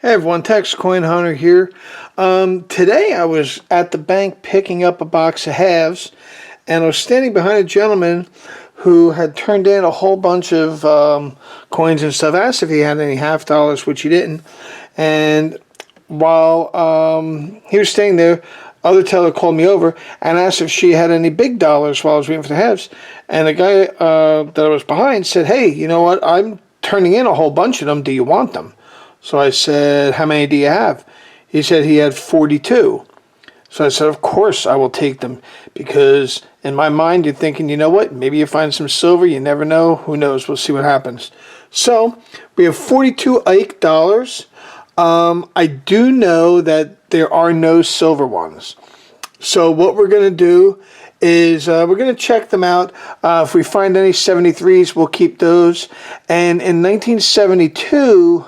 Hey everyone, Tex Coin Hunter here. Today I was at the bank picking up a box of halves, and I was standing behind a gentleman who had turned in a whole bunch of coins and stuff. I asked if he had any half dollars, which he didn't. And while he was staying there, other teller called me over and asked if she had any big dollars while I was waiting for the halves. And the guy that I was behind said, "Hey, you know what? I'm turning in a whole bunch of them. Do you want them?" So I said, "How many do you have?" He said he had 42. So I said, "Of course I will take them," because in my mind you're thinking, you know what, maybe you find some silver, you never know, who knows, we'll see what happens. So we have 42 Ike dollars. I do know that there are no silver ones. So what we're going to do is we're going to check them out. If we find any 73s, we'll keep those. And in 1972...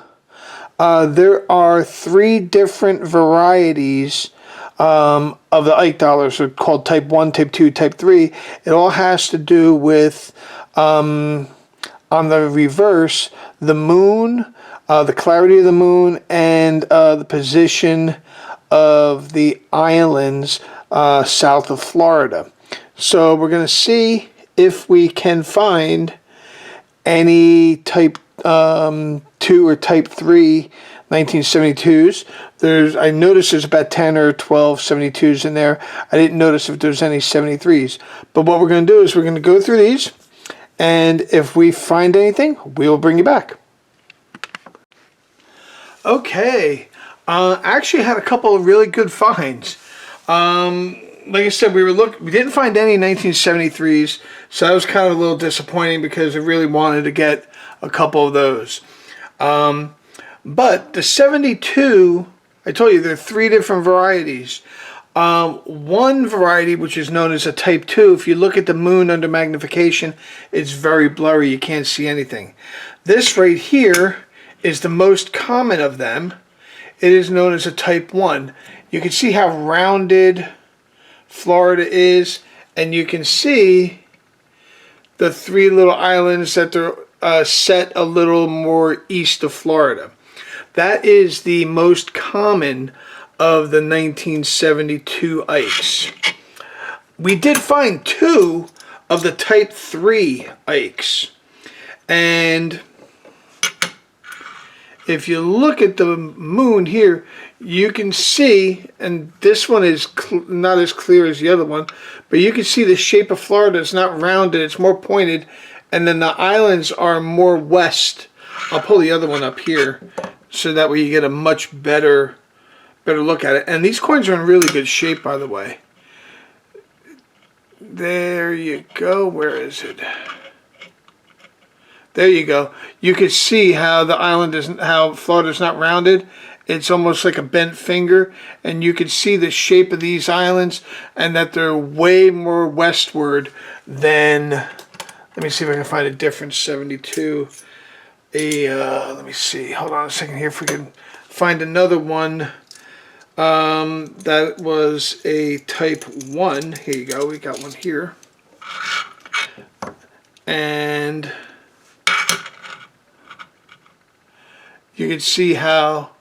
there are 3 different varieties of the Ike dollars. They're called Type 1, Type 2, Type 3. It all has to do with, on the reverse, the moon, the clarity of the moon, and the position of the islands south of Florida. So we're going to see if we can find any Type 2 or Type 3 1972s. I noticed there's about 10 or 12 72s in there. I didn't notice if there's any 73s. But what we're going to do is we're going to go through these, and if we find anything, we will bring you back. Okay. Actually had a couple of really good finds. Like I said, we didn't find any 1973s, so that was kind of a little disappointing because I really wanted to get a couple of those. But the 72, I told you there are 3 different varieties. One variety, which is known as a Type 2, if you look at the moon under magnification, it's very blurry. You can't see anything. This right here is the most common of them. It is known as a Type 1. You can see how rounded Florida is, and you can see the 3 little islands that they're set a little more east of Florida. That is the most common of the 1972 Ikes. We did find 2 of the Type 3 Ikes. And if you look at the moon here, you can see, and this one is not as clear as the other one, but you can see the shape of Florida is not rounded, it's more pointed, and then the islands are more west. I'll pull the other one up here so that way you get a much better look at it. And these coins are in really good shape, by the way. There you go. Where is it? There you go. You can see how the island isn't, how Florida's not rounded. It's almost like a bent finger, and you can see the shape of these islands and that they're way more westward than, let me see if I can find a different 72. Let me see, hold on a second here if we can find another one that was a Type 1. Here you go, we got one here. And you can see how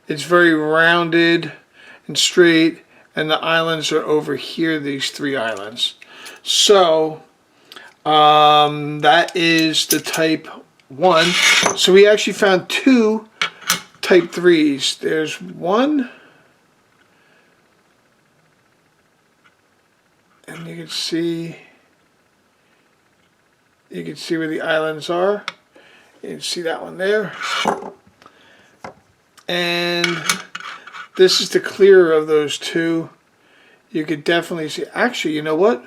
it's very rounded and straight, and the islands are over here, these 3 islands. So that is the Type 1. So we actually found 2 Type 3s. There's one, and you can see where the islands are. You can see that one there. And this is the clearer of those 2. You could definitely see, actually, you know what?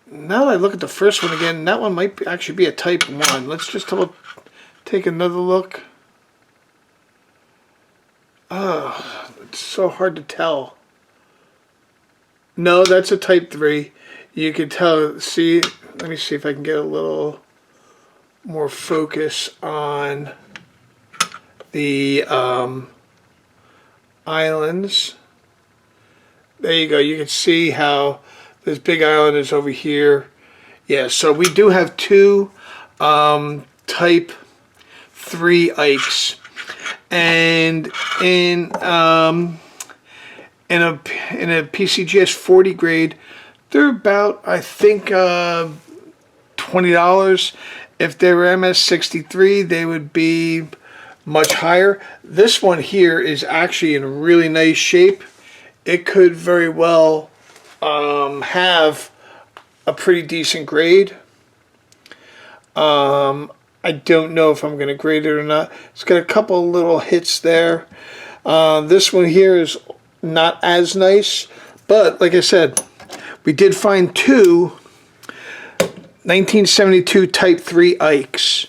Now that I look at the first one again, that one might actually be a Type 1. Let's just take another look. Oh, it's so hard to tell. No, that's a Type 3. You can tell, see, let me see if I can get a little more focus on the islands. There you go. You can see how this big island is over here. Yeah, so we do have 2 Type 3 Ikes. and in a PCGS 40 grade, they're about, I think, $20. If they were MS63, they would be much higher. This one here is actually in really nice shape. It could very well have a pretty decent grade. I don't know if I'm going to grade it or not. It's got a couple little hits there. This one here is not as nice, but like I said, we did find two 1972 Type 3 Ikes.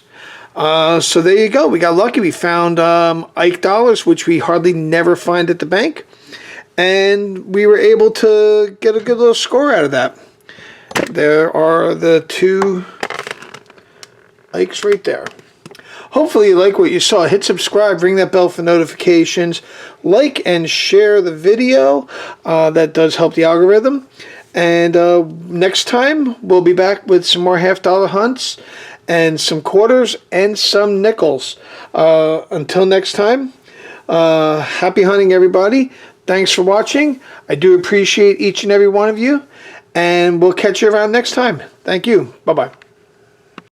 So there you go. We got lucky. We found Ike dollars, which we hardly never find at the bank. And we were able to get a good little score out of that. There are the two Ikes right there. Hopefully you like what you saw. Hit subscribe, ring that bell for notifications, like and share the video. That does help the algorithm. And next time we'll be back with some more half-dollar hunts and some quarters and some nickels. Until next time, happy hunting, everybody. Thanks for watching. I do appreciate each and every one of you. And we'll catch you around next time. Thank you. Bye-bye.